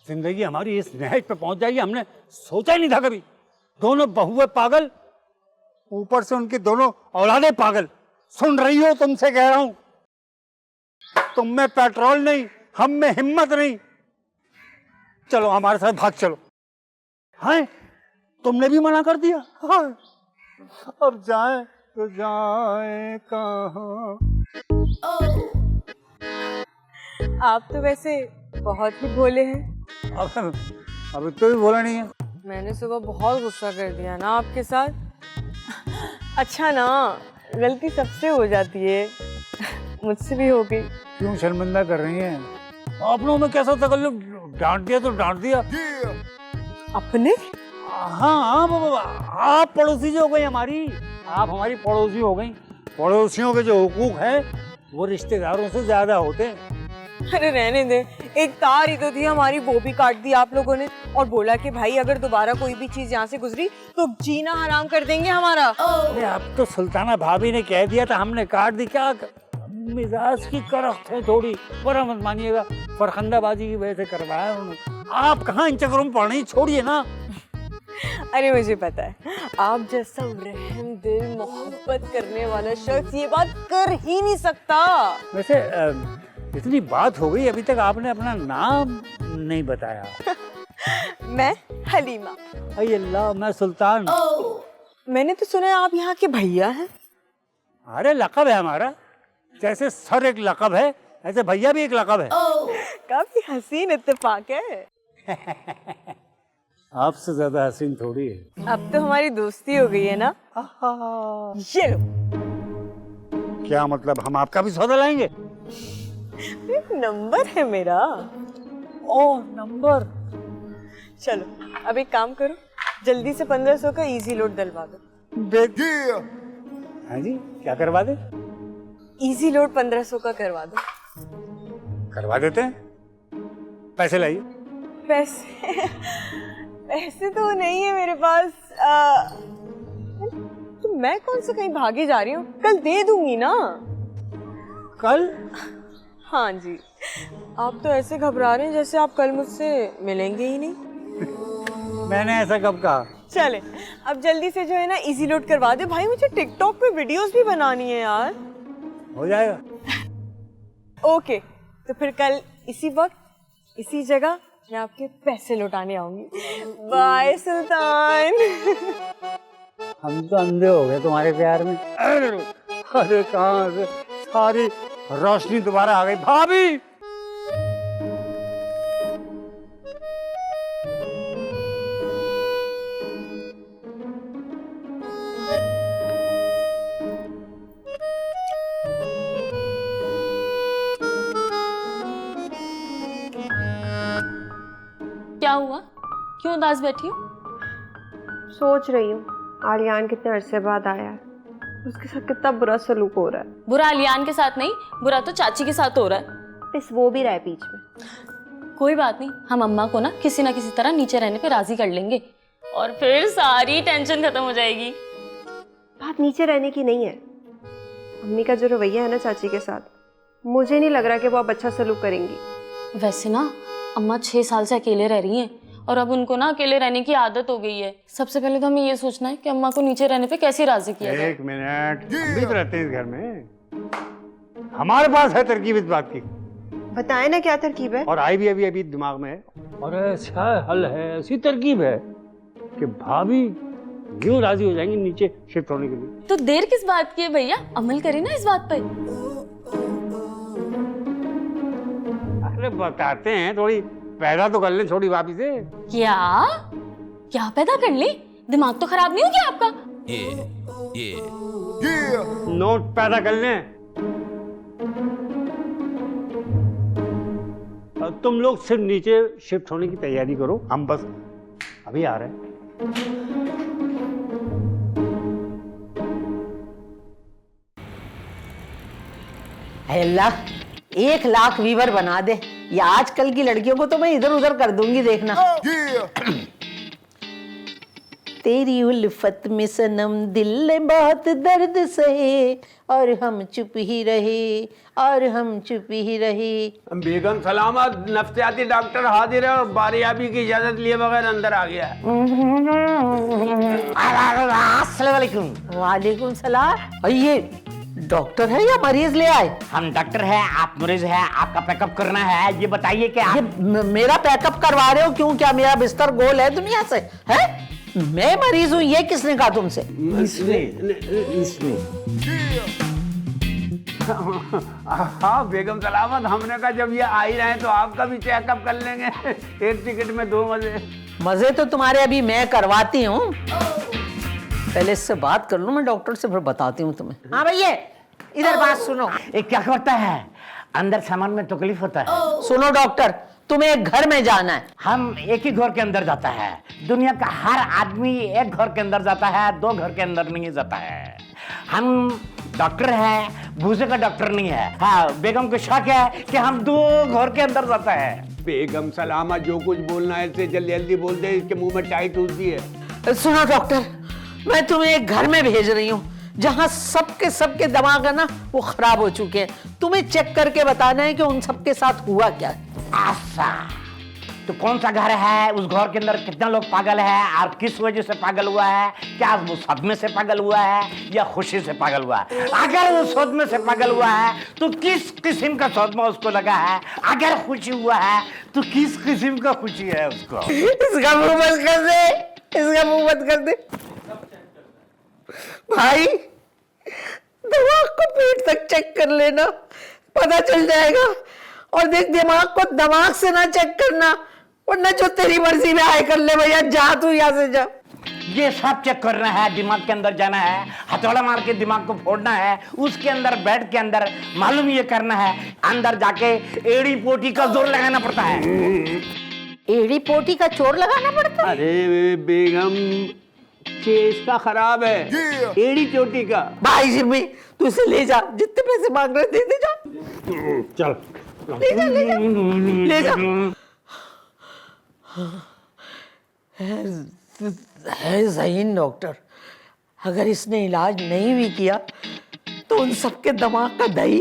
जिंदगी हमारी इस नहज पे पहुंच जाएगी, हमने सोचा ही नहीं था कभी। दोनों बहुएं पागल, ऊपर से उनकी दोनों औलादें पागल। सुन रही हो, तुमसे कह रहा हूं, तुम में पेट्रोल नहीं, हम में हिम्मत नहीं। चलो हमारे साथ भाग चलो। हाँ, तुमने भी मना कर दिया। हाँ, अब जाए तो जाए कहाँ। आप तो वैसे बहुत ही भोले हैं। अब तो भी बोला नहीं है। मैंने सुबह बहुत गुस्सा कर दिया ना आपके साथ। अच्छा ना, गलती सबसे हो जाती है, मुझसे भी हो गई। क्यों शर्मिंदा कर रही हैं? आप लोगों में कैसा तकल्लुफ, डांट दिया तो डांट दिया। अपने? हाँ, आप पड़ोसी जो हो गई हमारी, आप हमारी पड़ोसी हो गई। पड़ोसियों के जो हुकूक है वो रिश्तेदारों से ज्यादा होते हैं। अरे रहने दे, एक तार ही तो थी हमारी, वो भी काट दी आप लोगों ने, और बोला कि भाई अगर दोबारा कोई भी चीज यहाँ से गुजरी तो जीना हराम कर देंगे हमारा। अरे अब तो सुल्ताना भाभी ने कह दिया था, हमने काट दी। क्या मिजाज की करख्त है थोड़ी, पर मत मानिएगा, फरखंदाबाजी की वजह से करवाया उन्होंने। आप कहाँ इन चक्करों में पड़ रही, छोड़िए ना। अरे मुझे पता है, आप जैसा रहम दिल मोहब्बत करने वाला शख्स ये बात कर ही नहीं सकता। वैसे इतनी बात हो गई, अभी तक आपने अपना नाम नहीं बताया। मैं हलीमा। अरे अल्लाह, मैं सुल्तान। मैंने तो सुना है आप यहाँ के भैया हैं। अरे लक़ब है हमारा, जैसे सर एक लक़ब है ऐसे भैया भी एक लक़ब है। काफी हसीन इत्तेफाक है। आपसे ज्यादा हसीन थोड़ी है। अब तो हमारी दोस्ती हो गई है ना। ये लो। क्या मतलब, हम आपका भी सौदा लाएंगे? नंबर है मेरा। ओह नंबर। चलो अब एक काम करो, जल्दी से 1500 का इजी लोड डलवा दो। हाँ जी, क्या करवा दे? इजी लोड 1500 का करवा दो। करवा देते हैं, पैसे लाइए। पैसे तो नहीं है मेरे पास। तो मैं कौन से कहीं भागी जा रही हूँ, कल दे दूंगी ना। कल? हाँ जी। आप तो ऐसे घबरा रहे हैं जैसे आप कल मुझसे मिलेंगे ही नहीं। मैंने ऐसा कब कहा? चले अब जल्दी से जो है ना इजी लोड करवा दे भाई, मुझे टिकटॉक पे वीडियोस भी बनानी है यार। हो जाएगा। ओके, तो फिर कल इसी वक्त इसी जगह मैं आपके पैसे लौटाने आऊंगी। बाय सुल्तान। हम तो अंधे हो गए तुम्हारे प्यार में। अरे कहाँ से सारी रोशनी दोबारा आ गई भाभी। क्या हुआ, क्यों उदास बैठी हो? सोच रही हूँ आलियान कितने अरसे बाद आया है, उसके साथ कितना बुरा सलूक हो रहा है। बुरा आलियान के साथ नहीं, बुरा तो चाची के साथ हो रहा है। बस वो भी रहा है बीच में। कोई बात नहीं, हम अम्मा को ना किसी तरह नीचे रहने पे राजी कर लेंगे और फिर सारी टेंशन खत्म हो जाएगी। बात नीचे रहने की नहीं है, अम्मी का जो रवैया है ना चाची के साथ, मुझे नहीं लग रहा कि वो अब अच्छा सलूक करेंगी। वैसे ना अम्मा 6 साल से अकेले रह रही हैं और अब उनको ना अकेले रहने की आदत हो गई है। सबसे पहले तो हमें ये सोचना है कि अम्मा को नीचे रहने पे कैसे राजी किया जाए। एक मिनट, हम भी तो रहते हैं इस घर में, हमारे पास है तरकीब इस बात की। बताए ना क्या तरकीब है। और आई भी अभी दिमाग में है, और ऐसा हल है, ऐसी तरकीब है कि भाभी यूं राजी हो जाएंगी नीचे शिफ्ट होने के लिए। तो देर किस बात की है भैया, अमल करें ना इस बात पे। अरे बताते हैं, थोड़ी पैदा तो कर ले छोटी भाभी से। क्या पैदा कर ली, दिमाग तो खराब नहीं हो गया आपका? नोट पैदा कर लें। तुम लोग सिर्फ नीचे शिफ्ट होने की तैयारी करो, हम बस अभी आ रहे हैं। अल्लाह 1 लाख व्यूवर बना दे, ये आजकल की लड़कियों को तो मैं इधर उधर कर दूंगी, देखना। तेरी उल्फत में सनम दिल ने बहुत दर्द सहे और हम चुप ही रहे और हम चुप ही रहे। बेगम सलामत, नफ्सियाती डॉक्टर हाजिर है और बारियाबी की इजाजत लिए बगैर अंदर आ गया है। अस्सलाम वालेकुम। वालेकुम सलाम। ये डॉक्टर है या मरीज ले आए? हम डॉक्टर हैं, आप मरीज हैं, आपका पैकअप करना है। ये बताइए कि ये आप मेरा पैकअप करवा रहे हो क्यों? क्या मेरा बिस्तर गोल है दुनिया से? है मैं मरीज हूँ, ये किसने कहा तुमसे? इसमें हाँ बेगम सलामत, हमने कहा जब ये आ ही रहे हैं तो आपका भी चेकअप कर लेंगे। एक टिकट में दो मजे। मजे तो तुम्हारे अभी मैं करवाती हूँ, पहले इससे बात कर लूं मैं डॉक्टर से, फिर बताती हूँ तुम्हें। हाँ भैया इधर बात सुनो। ये क्या होता है, अंदर सामान में तकलीफ होता है। सुनो डॉक्टर, तुम्हें एक घर में जाना है। हम एक ही घर के अंदर जाता है। दुनिया का हर आदमी एक घर के अंदर जाता है, दो घर के अंदर नहीं जाता है। हम डॉक्टर है, भूसे का डॉक्टर नहीं है। हाँ, बेगम को शक है कि हम दो घर के अंदर जाता है। बेगम सलामत, जो कुछ बोलना है इससे जल्दी जल्दी बोल दे, इसके मुंह में टाइट होती है। सुनो डॉक्टर, मैं तुम्हें एक घर में भेज रही हूँ जहाँ सबके दिमाग है ना वो खराब हो चुके हैं। तुम्हें चेक करके बताना है कि उन सबके साथ हुआ क्या है। ऐसा तो कौन सा घर है, उस घर के अंदर कितना लोग पागल है और किस वजह से पागल हुआ है? क्या वो सदमे से पागल हुआ है या खुशी से पागल हुआ है? अगर वो सदमे से पागल हुआ है तो किस किस्म का सदमा उसको लगा है? अगर खुशी हुआ है तो किस किस्म का खुशी है उसको? इसका मुंह बंद कर दे, इसका मुंह बंद कर दे भाई। दिमाग को पेट तक चेक कर लेना, पता चल जाएगा। और देख, दिमाग को दिमाग से ना चेक करना, वरना जो तेरी मर्जी में आए कर ले भैया। जा तू यहाँ से जा। ये सब चेक करना है, दिमाग के अंदर जाना है, हथौड़ा मार के दिमाग को फोड़ना है, उसके अंदर बेड के अंदर मालूम ये करना है, अंदर जाके एड़ी पोटी का जोर लगाना पड़ता है। एड़ी पोटी का चोर लगाना पड़ता है? अरे बेगम, चेस का खराब है, एड़ी चोटी का। भाई जिम्मी, तू इसे ले जा, जितने पैसे मांग रहे दे दे जा। चल ले जा ले जा ले जा। है ज़हीन डॉक्टर, अगर इसने इलाज नहीं भी किया तो उन सबके दिमाग का दही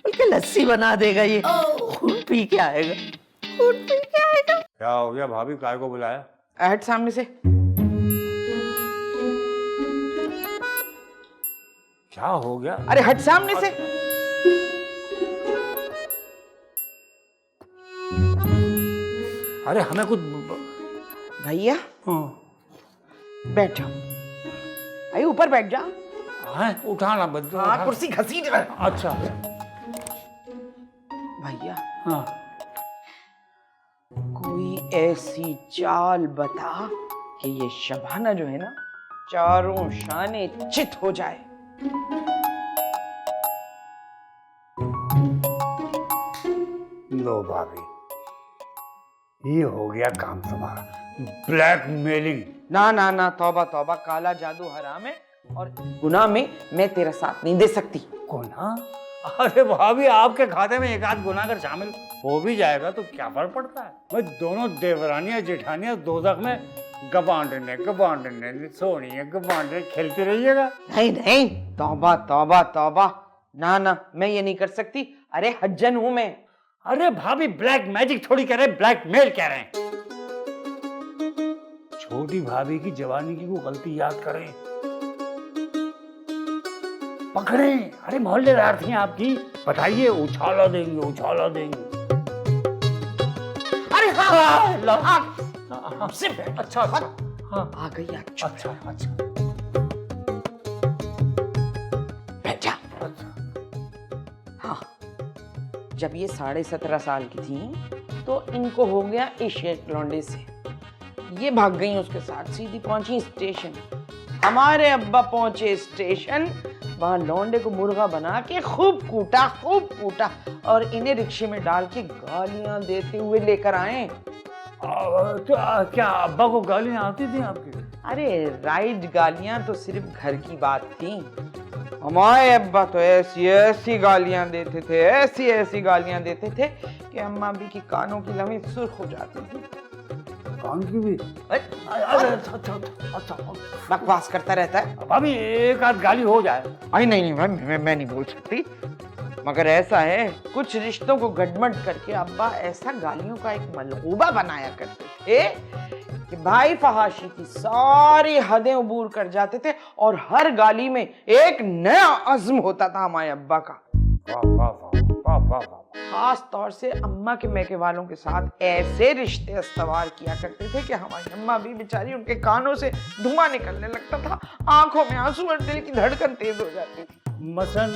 बल्कि लस्सी बना देगा। ये खून पी के आएगा, खून पी के आएगा। क्या हो गया भाभी, काय को बुलाया? हट सामने से। क्या हो गया? अरे हट सामने से। अरे हमें कुछ भैया हाँ, बैठ जाओ। अरे ऊपर बैठ जा। हाँ, उठाना बदलो। हाँ, कुर्सी घसीट रहा है। अच्छा भैया हाँ, कोई ऐसी चाल बता कि ये शबाना जो है ना चारों शाने चित हो जाए। लो भाभी, ये हो गया काम तुम्हारा, ब्लैकमेलिंग। ना ना ना, तौबा तौबा, काला जादू हराम है और गुनाह में मैं तेरा साथ नहीं दे सकती। गुना? अरे भाभी, आपके खाते में एक आध गुना अगर शामिल हो भी जाएगा तो क्या फर्क पड़ता है? भाई दोनों देवरानियां जेठानियां दोजख में गबांडने सोनिए गबांडने खेलते रहिएगा। नहीं नहीं, तौबा तौबा तौबा, ना ना, मैं ये नहीं कर सकती। अरे हज्जन हूं मैं। अरे भाभी, ब्लैक मैजिक थोड़ी कह रहे, ब्लैकमेल कह रहे हैं। छोटी भाभी की जवानी की वो गलती याद करें, पकड़े। अरे मोहल्लेदार थी आपकी, बताइए, उछाला देंगे उछाला देंगे। अरे हाँ, अच्छा अच्छा हाँ, आ गई। अच्छा अच्छा अच्छा बैठ जा। हाँ, जब ये 17.5 साल की थी तो इनको हो गया इश्क लौंडे से। ये भाग गई उसके साथ, सीधी पहुंची स्टेशन। हमारे अब्बा पहुंचे स्टेशन, वहां लौंडे को मुर्गा बना के खूब कूटा और इन्हें रिक्शे में डाल के गालियां देते हुए लेकर आए। क्या अब्बा को गालियां आती थी आपकी? अरे राइट, गालियां तो सिर्फ घर की बात थी। हमारे अब्बा तो ऐसी ऐसी गालियां देते थे, ऐसी ऐसी गालियां देते थे कि अम्मा भी की कानों की लमी सुर्ख हो जाती थी। कान की भी। बकवास करता रहता है। भाभी एक आध गाली हो जाए। अरे नहीं नहीं भाई, मैं नहीं बोल सकती, मगर ऐसा है कुछ रिश्तों को गड़बड़ करके अब्बा ऐसा गालियों का एक मलगूबा बनाया करते थे कि भाई फहाशी की सारी हदें अबूर कर जाते थे और हर गाली में एक नया अज़्म होता था हमारे अब्बा का। वाह वाह वाह वाह वाह वाह। खास तौर से अम्मा के मैके वालों के साथ ऐसे रिश्ते अस्तवार किया करते थे कि हमारी अम्मा भी बेचारी उनके कानों से धुआं निकलने लगता था, आंखों में आंसू और दिल की धड़कन तेज हो जाती थी। मसलन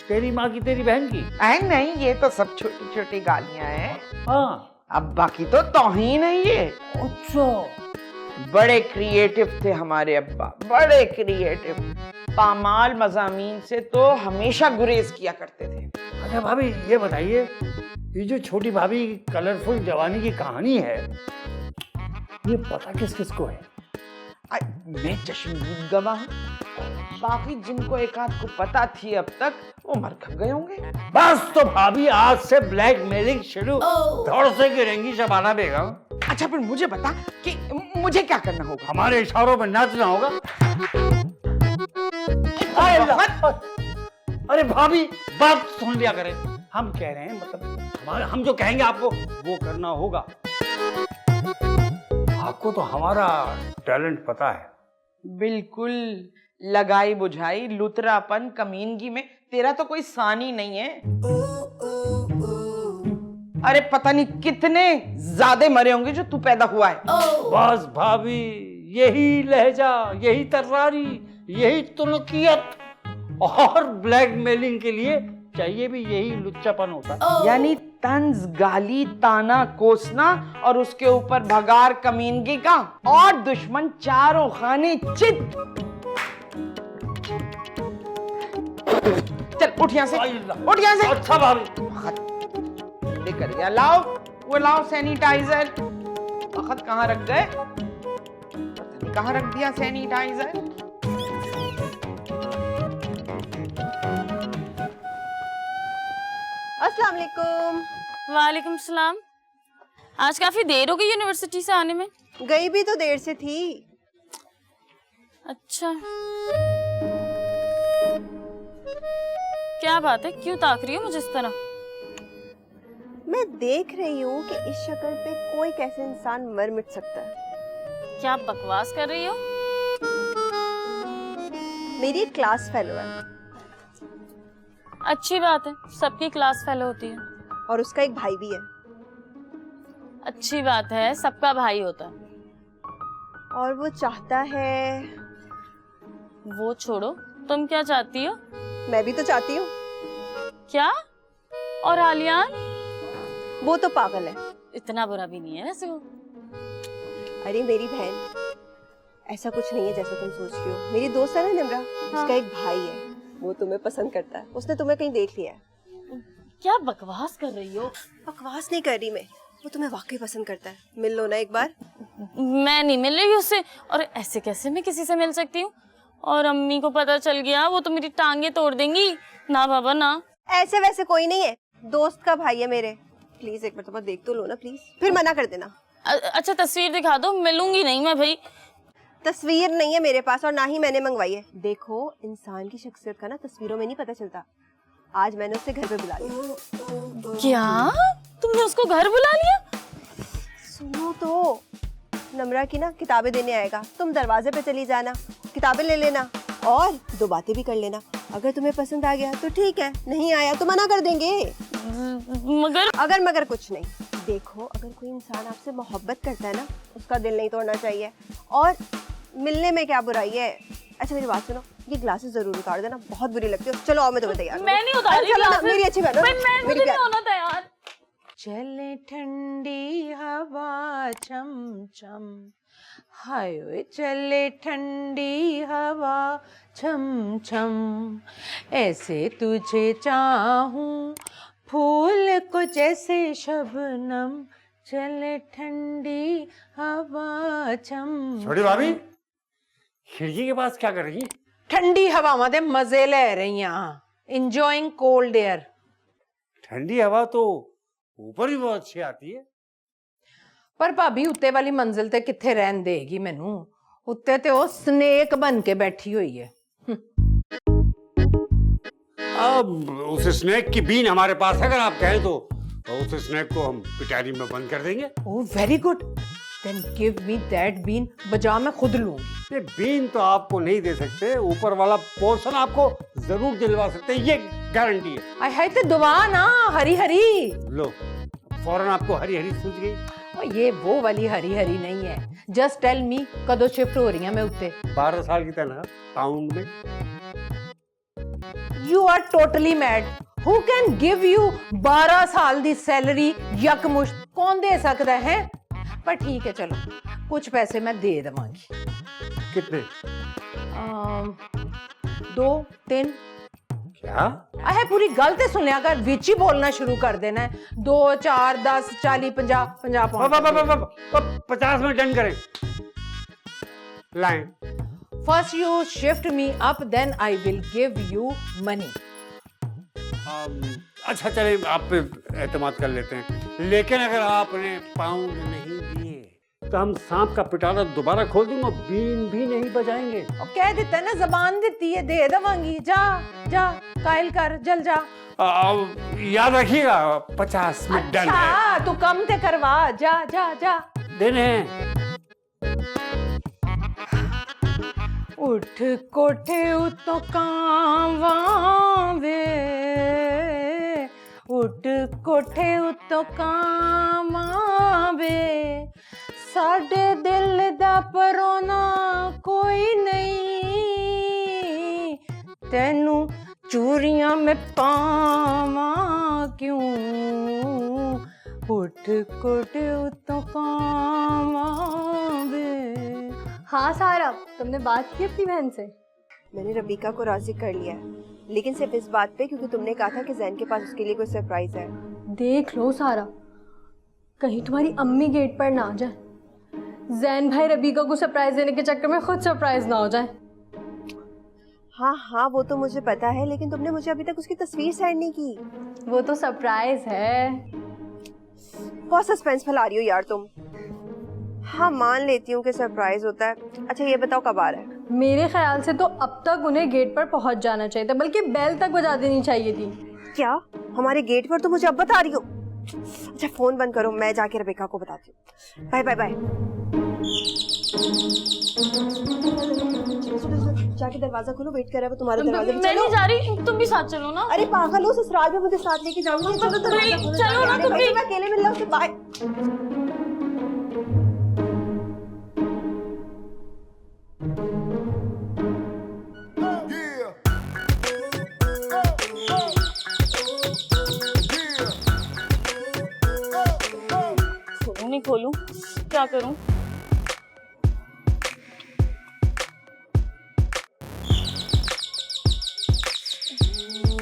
तेरी माँ की तेरी बहन की। नहीं, ये तो सब छोटी छोटी गालियां हैं। हाँ। अब्बा की तो तौहीन है ये। अच्छा। बड़े क्रिएटिव थे हमारे अब्बा, बड़े क्रिएटिव। पामाल मज़ामीन से तो हमेशा गुरेज किया करते थे। अच्छा भाभी ये बताइए, ये जो छोटी भाभी की कलरफुल जवानी की कहानी है, ये पता किस किस को है? मैं चश्मदीद गवाह हूं, बाकी जिनको एक आध को पता थी अब तक वो मर खप गए होंगे। बस तो भाभी आज से ब्लैकमेलिंग शुरू धड़ से गिरेंगी शबाना बेगम। अच्छा फिर मुझे बता कि मुझे क्या करना होगा? हमारे इशारों पर नाचना होगा। अरे भाभी बात सुन लिया करें, हम कह रहे हैं मतलब हम जो कहेंगे आपको वो करना होगा। आपको तो हमारा टैलेंट पता है। बिल्कुल, लगाई बुझाई लुतरापन कमीनगी में तेरा तो कोई सानी नहीं है। अरे पता नहीं कितने ज्यादा मरे होंगे जो तू पैदा हुआ है। बस भाभी यही लहजा, यही तर्रारी, यही तुनकियत और ब्लैकमेलिंग के लिए चाहिए भी यही लुच्चापन होता है। यानी तंज, गाली, ताना, कोसना और उसके ऊपर भगार कमीनगी का, और दुश्मन चारों खाने चित। चल उठ यहाँ से, उठ यहाँ से। अच्छा भाभी। लेकर गया, लाओ वो लाओ सैनिटाइजर। वक्त कहाँ रख गए, कहाँ रख दिया सैनिटाइजर? अस्सलाम वालेकुम। वालेकुम सलाम। आज काफी देर हो गई यूनिवर्सिटी से आने में। गई भी तो देर से थी। अच्छा, क्या बात है, क्यों ताक रही हो मुझे इस तरह? मैं देख रही हूँ कि इस शक्ल पे कोई कैसे इंसान मर मिट सकता है। क्या आप बकवास कर रही हो? मेरी एक क्लास फेलो है अच्छी बात है, सबकी क्लास फेलो होती है। और उसका एक भाई भी है। अच्छी बात है, सबका भाई होता है। और वो चाहता है। वो छोड़ो, तुम क्या चाहती हो? मैं भी तो चाहती हूँ। क्या? और आलियान? वो तो पागल है। इतना बुरा भी नहीं है वैसे वो। अरे मेरी बहन, ऐसा कुछ नहीं है जैसा तुम सोच रही हो। मेरी दोस्त है ना निम्रा, उसका एक भाई है, वो तुम्हें पसंद करता है। उसने तुम्हें कहीं देख लिया है। क्या बकवास कर रही हो? बकवास नहीं कर रही मैं, वो तुम्हें वाकई पसंद करता है। मिल लो ना एक बार। मैं नहीं मिल रही उससे, और ऐसे कैसे मैं किसी से मिल सकती हूँ? और अम्मी को पता चल गया वो तो मेरी टांगे तोड़ देंगी। ना बाबा ना। ऐसे वैसे कोई नहीं है, दोस्त का भाई है मेरे। प्लीज एक बार देख तो लो ना प्लीज, फिर मना कर देना। अच्छा तस्वीर दिखा दो, मिलूंगी नहीं मैं भाई। तस्वीर नहीं है मेरे पास और ना ही मैंने मंगवाई है। देखो, इंसान की शख्सियत का ना तस्वीरों में नहीं पता चलता। आज मैंने उससे घर पे बुला लिया। क्या? तुमने उसको घर बुला लिया? सुनो तो, नम्रा की ना किताबें देने आएगा, तुम दरवाजे पे चली जाना, किताबें ले लेना और 2 बातें भी कर लेना। अगर तुम्हें पसंद आ गया तो ठीक है, नहीं आया तो मना कर देंगे। मगर कुछ नहीं। देखो, अगर कोई इंसान आपसे मोहब्बत करता है ना, उसका दिल नहीं तोड़ना चाहिए। और मिलने में क्या बुराई है। अच्छा मेरी बात सुनो, ये ग्लासेस जरूर उतार देना, बहुत बुरी लगती है। चलो आओ, मैं तुम्हें तैयार। मैं नहीं उतार रही ग्लासेस। मेरी अच्छी बहन, मैं नहीं होना तैयार। चले ठंडी हवा चम चम, हाय वे चले ठंडी हवा छम छम, ऐसे तुझे चाहूं फूल को जैसे शबनम, चले ठंडी हवा छम। छोटी भाभी खिड़की के पास क्या कर रही है? ठंडी हवा मदे मजे ले रही यहाँ, इंजॉइंग कोल्ड एयर। ठंडी हवा तो ऊपर ही बहुत अच्छी आती है। पर भाभी उत्ते वाली मंजिल ते किथे रहन देगी मैनू, उत्ते ते ओ स्नेक बन के बैठी हुई है। अब उस स्नेक की बीन हमारे पास है, अगर आप कहें तो उस स्नेक को हम पिटारी में बंद कर देंगे। Oh very good, then give me that बीन, बजा मैं खुद लूंगी। ये बीन तो आपको नहीं दे सकते, ऊपर वाला पोर्शन आपको जरूर दिलवा सकते हैं, ये गारंटी है। आई है ते दुआ ना हरी हरी। लो फौरन आपको हरी हरी सूझ गई। और ये वो वाली हरी हरी नहीं है। जस्ट टेल मी कदों शिफ्ट हो रही है मैं उत्ते। 12 साल की तनख्वाह पाउंड में। You are totally mad. Who can give you 12 साल दी सैलरी यकमुश्त, कौन दे सकता है? पर ठीक है चलो, कुछ पैसे मैं दे देवांगी। कितने? 2 3। क्या? अहे पूरी गल ते सुनिया कर, विच ही बोलना शुरू कर देना है। 2 4 10 40 50 50 50 में डन करें। Line. First you shift me up, then I will give you money. अच्छा चले, आप पे एतमाद कर लेते हैं, लेकिन अगर आपने पाउंड नहीं दिए तो हम सांप का पिटारा दोबारा खोल दूंगा, बीन भी नहीं बजाएंगे। और कह देता है ना, जबान देती है, दे देवांगी। जा जा कायल कर, जल जा। याद रखिएगा 50 में डन है। अच्छा तू कम ते करवा, जा जा जा। देने उठ कोठे उतो कांवा वे, उठ कोठे उतो कांवा वे, साडे दिल दा परोना कोई नहीं, तेनू चूरियां में पावा क्यों, उठ कोठे उतो कांवा वे। हाँ सारा, तुमने बात की अपनी बहन से? मैंने रबीका को राजी कर लिया है, लेकिन सिर्फ इस बात पे क्योंकि तुमने कहा था कि जैन के पास उसके लिए कोई सरप्राइज है। देख लो सारा, कहीं तुम्हारी अम्मी गेट पर ना आ जाए, जैन भाई रबीका को सरप्राइज देने के चक्कर में खुद सरप्राइज ना हो जाए। हाँ हाँ वो तो मुझे पता है, लेकिन तुमने मुझे अभी तक उसकी तस्वीर सेंड नहीं की। वो तो सरप्राइज है। बहुत सस्पेंस फैला रही हो यार तुम। हाँ मान लेती हूँ कि सरप्राइज होता है। अच्छा ये बताओ कब आ रहा है? मेरे ख्याल से तो अब तक उन्हें गेट पर पहुंच जाना चाहिए था, बल्कि बेल तक बजा देनी चाहिए थी। क्या हमारे गेट पर? तो मुझे अब बता रही हो? अच्छा फोन बंद करो, मैं जाके रबीका को बताती हूँ। Bye bye bye. जाके दरवाजा खोलो, वेट कर रहा है वो तुम्हारे दरवाजे पे। मैं नहीं जा रही, तुम भी साथ चलो ना। अरे पागल हो, ससुराल में मुझे साथ लेके जाऊंगी। चलो दरवाजा खोलो, चलो ना तुम भी। मैं अकेले मिल रहा हूँ। बाय। खोलूं नहीं खोलूं, क्या करूं?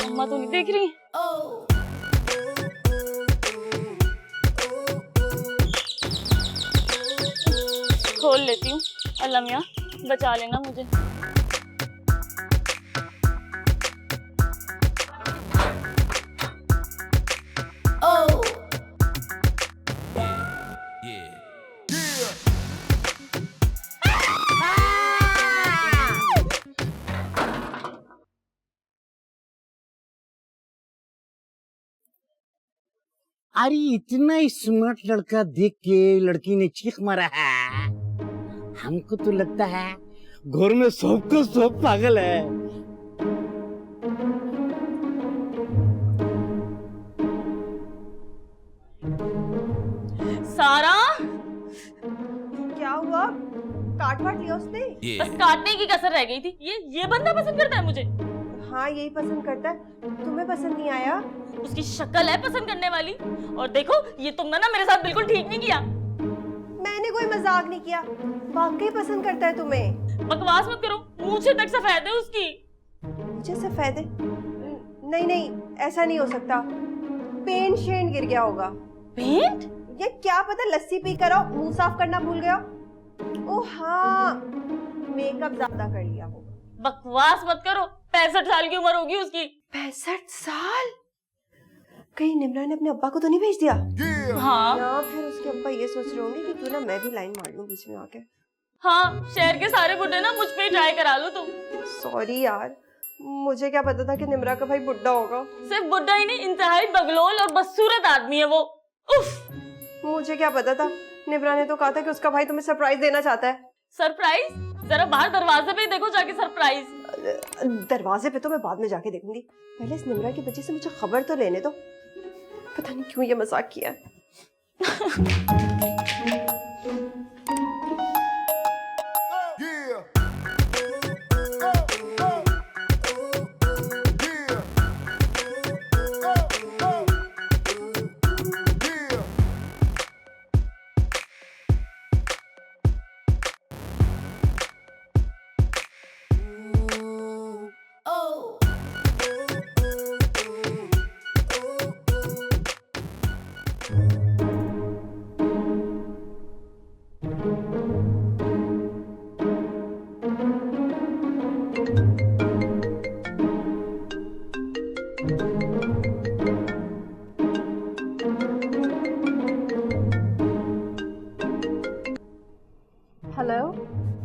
अम्मा तो नहीं देख रही। खोल लेती हूँ। अल्लाह मियाँ बचा लेना मुझे। अरे इतना स्मार्ट लड़का देख के लड़की ने चीख मारा है। हमको तो लगता है घर में सबको सब पागल है। सारा, क्या हुआ? काट वाट लिया उसने? बस काटने की कसर रह गई थी। ये बंदा पसंद करता है मुझे। हाँ यही पसंद करता है। तुम्हें पसंद नहीं आया? उसकी शक्ल है पसंद करने वाली। और देखो ये तुमने ना मेरे साथ बिल्कुल ठीक नहीं किया। मैंने कोई मजाक नहीं किया, वाकई पसंद करता है तुम्हें। बकवास मत करो, मूंछें तक सफेद है उसकी। मुझे सफेद है? नहीं नहीं ऐसा नहीं हो सकता, पेंट शेंट गिर गया होगा। पेंट? ये क्या पता, लस्सी पी कर आओ, मुंह साफ करना भूल गया। ओ हाँ मेकअप ज्यादा कर लिया होगा। बकवास मत करो, 65 साल की उम्र होगी उसकी। 65 साल? कहीं निम्रा ने अपने अब्बा को तो नहीं भेज दिया? हाँ या फिर उसके चंपा ये सोच रही होंगी कि क्यों ना मैं भी लाइन मार लूं बीच में आके। हाँ, शहर के सारे बुड्ढे ना मुझ पे ही ट्राई करा लो तुम। सॉरी यार, मुझे क्या पता था कि निम्रा का भाई बुड्ढा होगा। सिर्फ बुड्ढा ही नहीं, इंतहाई बगलोल और बदसूरत आदमी है वो। उफ। मुझे क्या पता था, निम्रा ने तो कहा था कि उसका भाई तुम्हें सरप्राइज देना चाहता है। सरप्राइज? जरा बाहर दरवाजे पे ही देखो जाके सरप्राइज। दरवाजे पे तो मैं बाद में जाके देखूंगी, पहले इस निम्रा की वजह से मुझे खबर तो लेने दो। पता नहीं क्यों ये मजाक किया है।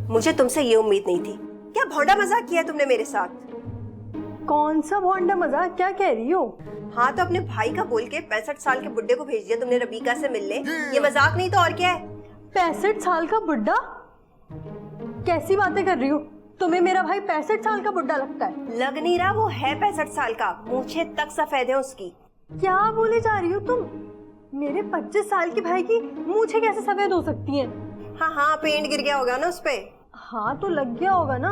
मुझे तुमसे ये उम्मीद नहीं थी। क्या भौंडा मजाक किया तुमने मेरे साथ? कौन सा भौंडा मजाक, क्या कह रही हो? हाँ तो अपने भाई का बोल के 65 साल के बुड्ढे को भेज दिया तुमने रबीका से मिलने। ये मजाक नहीं तो और क्या है? 65 साल का बुड्ढा? कैसी बातें कर रही हो? तुम्हें मेरा भाई 65 साल का बुड्ढा लगता है? लग नहीं रहा, वो है 65 साल का। मूंछें तक सफेद है उसकी। क्या बोले जा रही हो तुम? मेरे 25 साल के भाई की मूंछें कैसे सफेद हो सकती हैं? हाँ हाँ, पेंट गिर गया होगा ना उस पे। हाँ तो लग गया होगा ना।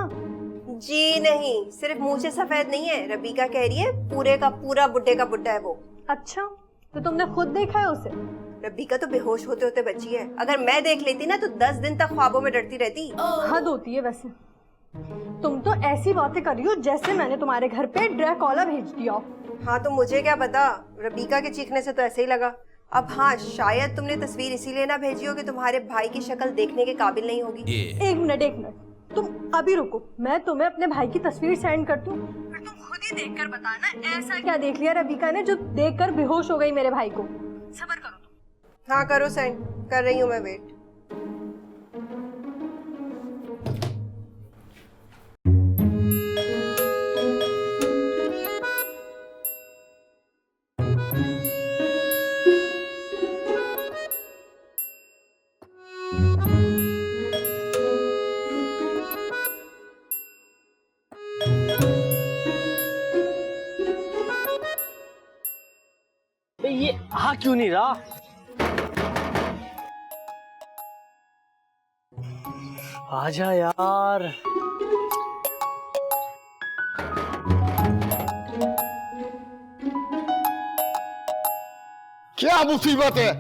जी नहीं, सिर्फ मूंछें सफेद नहीं है, रबीका कह रही है पूरे का पूरा बुड्ढे का बुड्ढा है वो। अच्छा, तो तुमने खुद देखा है उसे? रबीका तो बेहोश होते होते बची है। अगर मैं देख लेती ना तो 10 दिन तक ख्वाबों में डरती रहती। हद होती है वैसे। तुम तो ऐसी बातें कर रही हो जैसे मैंने तुम्हारे घर पे ड्रैकुला भेज दिया। हाँ तो मुझे क्या पता, रबीका के चीखने से तो ऐसे ही लगा। अब हाँ, शायद तुमने तस्वीर इसीलिए ना भेजी हो कि तुम्हारे भाई की शक्ल देखने के काबिल नहीं होगी। एक मिनट, तुम अभी रुको, मैं तुम्हें अपने भाई की तस्वीर सेंड करती हूँ, फिर तुम खुद ही देखकर बताना ऐसा क्या देख लिया रबीका ने जो देखकर बेहोश हो गई मेरे भाई को। सब्र करो तुम। हाँ करो सेंड, कर रही हूँ मैं वेट। ये हाँ क्यों नहीं रहा? आजा यार। क्या मुसीबत है?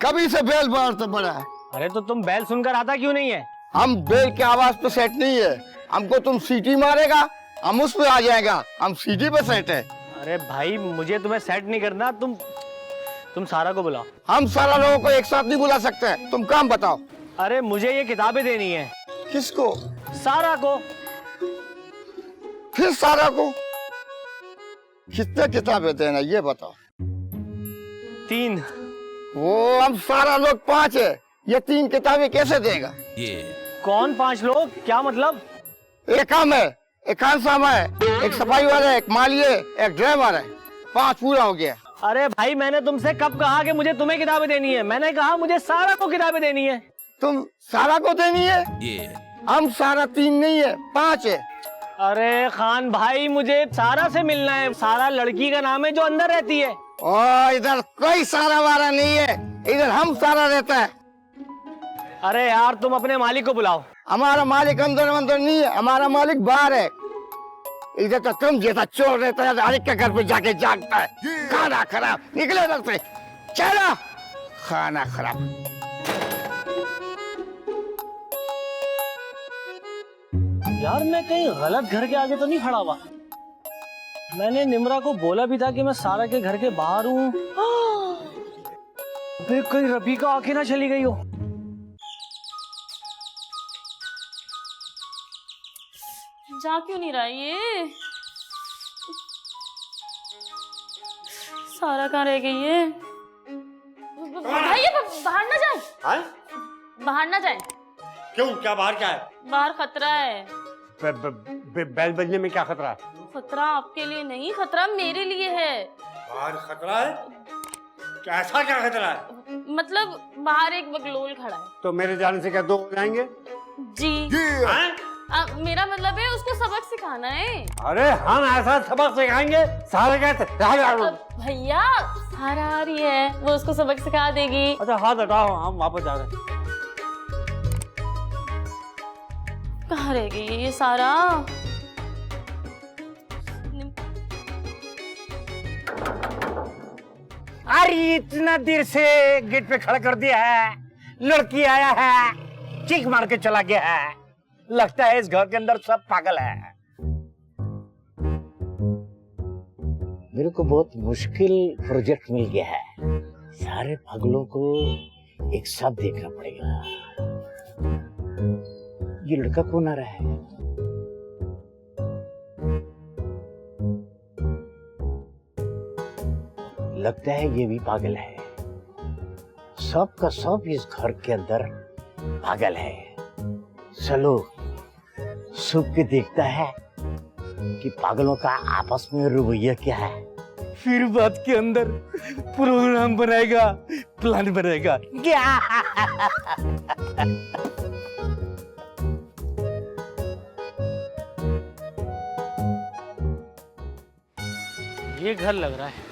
कभी से बेल मारता पड़ा है। अरे तो तुम बैल सुनकर आता क्यों नहीं है? हम बेल के आवाज पे सेट नहीं है। हमको तुम सीटी मारेगा, हम उस पे आ जाएगा। हम सीटी पे सेट है। अरे भाई मुझे तुम्हें सेट नहीं करना, तुम सारा को बुलाओ। हम सारा लोगों को एक साथ नहीं बुला सकते। तुम काम बताओ। अरे मुझे ये किताबें देनी है। किसको? सारा को। फिर सारा को? कितने किताबें देना ये बताओ। 3। वो हम सारा लोग 5 है, ये 3 किताबें कैसे देगा? कौन 5 लोग? क्या मतलब? एक हम है, एक खानसामा है, एक सफाई वाला है, एक माली है, एक ड्राइवर है। 5 पूरा हो गया। अरे भाई मैंने तुमसे कब कहा कि मुझे तुम्हें किताबें देनी है? मैंने कहा मुझे सारा को किताबें देनी है। तुम सारा को देनी है? हम सारा 3 नहीं है, 5 है। अरे खान भाई मुझे सारा से मिलना है। सारा लड़की का नाम है जो अंदर रहती है। इधर कोई सारा वारा नहीं है, इधर हम सारा रहता है। अरे यार तुम अपने मालिक को बुलाओ। हमारा मालिक अंदर नहीं है, हमारा मालिक बाहर है। इधर तो तुम जैसा चोर रहता है, हर एक के घर पे जाके जागता है। खाना खराब, निकले इधर से। चलो, खाना खराब। यार मैं कहीं गलत घर के आगे तो नहीं खड़ा हुआ? मैंने निम्रा को बोला भी था कि मैं सारा के घर के बाहर हूँ। कहीं रबीका आके ना चली गई हो। जा क्यों नहीं रहा ये? सारा कहाँ रह गई है? भाई भैया बाहर ना जाए, हाँ? बाहर ना जाए। क्यों, क्या बाहर क्या है? बाहर खतरा है। बैल बजने में क्या खतरा है? खतरा आपके लिए नहीं, खतरा मेरे लिए है। बाहर खतरा है? ऐसा क्या खतरा है? मतलब बाहर एक बगलोल खड़ा है। तो मेरे जाने से क्या दो हो जाएंगे? जी। हाँ? मेरा मतलब है उसको सबक सिखाना है। अरे हम ऐसा सबक सिखाएंगे सारे कहते। भैया सारा आ रही है, वो उसको सबक सिखा देगी। अच्छा हाथ हटाओ, हम वापस जा रहे हैं। कहाँ रह गई ये सारा? अरे इतना देर से गेट पे खड़ा कर दिया है, लड़की आया है, चीख मार के चला गया है। लगता है इस घर के अंदर सब पागल है। मेरे को बहुत मुश्किल प्रोजेक्ट मिल गया है। सारे पागलों को एक साथ देखना पड़ेगा। ये लड़का कौन आ रहा है? लगता है ये भी पागल है। सब का सब इस घर के अंदर पागल है। चलो सुख के देखता है कि पागलों का आपस में रवैया क्या है, फिर बात के अंदर प्रोग्राम बनाएगा, प्लान बनाएगा। ये घर लग रहा है।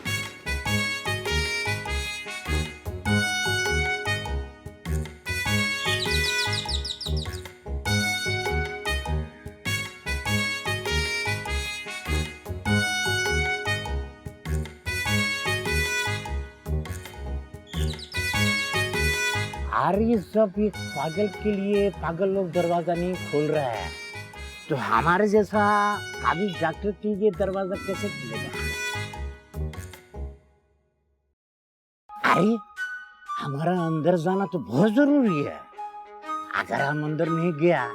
अरे सब एक पागल के लिए पागल लोग दरवाजा नहीं खोल रहा है, तो हमारे जैसा काबिल डॉक्टर के लिए दरवाजा कैसे खुलेगा? अरे हमारा अंदर जाना तो बहुत जरूरी है। अगर हम अंदर नहीं गया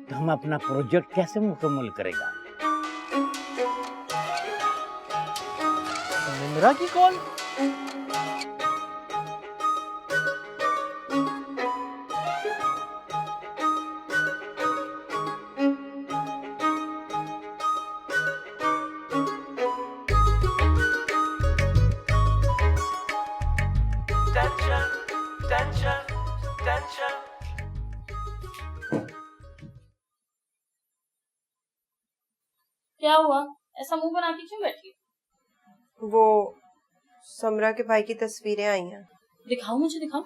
तो हम अपना प्रोजेक्ट कैसे मुकम्मल करेगा? निम्रा की कॉल? क्या हुआ, ऐसा मुंह बना के क्यों बैठी? वो समरा के भाई की तस्वीरें आई हैं। दिखाओ मुझे, दिखाओ।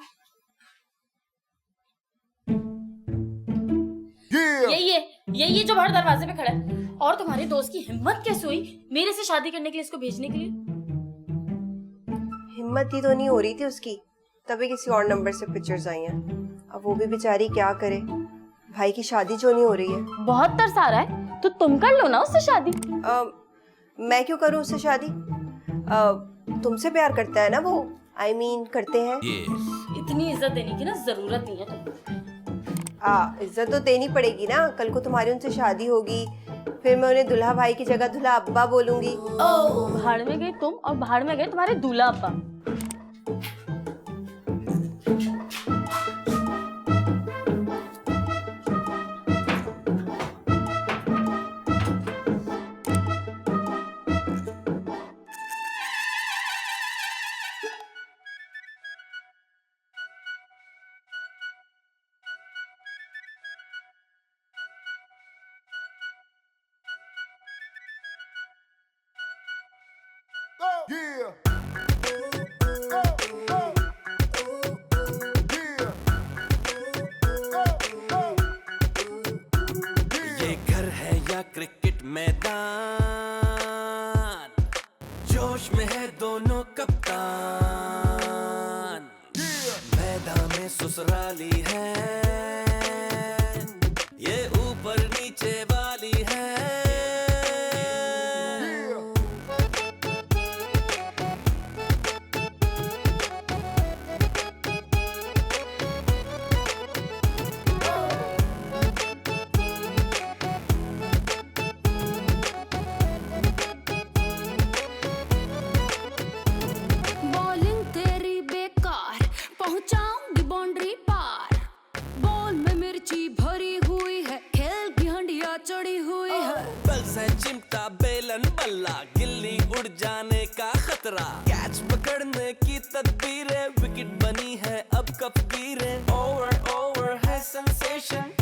ये जो बाहर दरवाजे पे खड़ा है। और तुम्हारे दोस्त की हिम्मत कैसे हुई मेरे से शादी करने के लिए इसको भेजने के लिए? हिम्मत ही तो नहीं हो रही थी उसकी, तभी किसी और नंबर से पिक्चर्स आई हैं। अब वो भी बेचारी क्या करे, भाई की शादी जो नहीं हो रही है। बहुत तरस आ रहा है तो तुम कर लो ना उससे शादी। मैं क्यों करूं उससे शादी? तुमसे प्यार करता है ना वो, I mean, करते हैं। इतनी इज्जत देने की ना जरूरत नहीं है तुमको। इज्जत तो देनी पड़ेगी ना, कल को तुम्हारी उनसे शादी होगी, फिर मैं उन्हें दुल्हा भाई की जगह दुल्हा अब्बा बोलूंगी। भाड़ में गई तुम और भाड़ में गए तुम्हारे दूल्हा अब्बा। ये घर है या क्रिकेट मैदान, जोश में है दोनों कप्तान। मैदान में ससुराली है, ये ऊपर नीचे वाली है। पहुंचाऊंगी बाउंड्री पार। बॉल में मिर्ची भरी हुई है, खेल की हंडिया चढ़ी हुई है। बल्स है चिमटा बेलन बल्ला, गिल्ली उड़ जाने का खतरा। कैच पकड़ने की तदबीर है, विकेट बनी है अब कप गिरे। ओवर ओवर है सेंसेशन,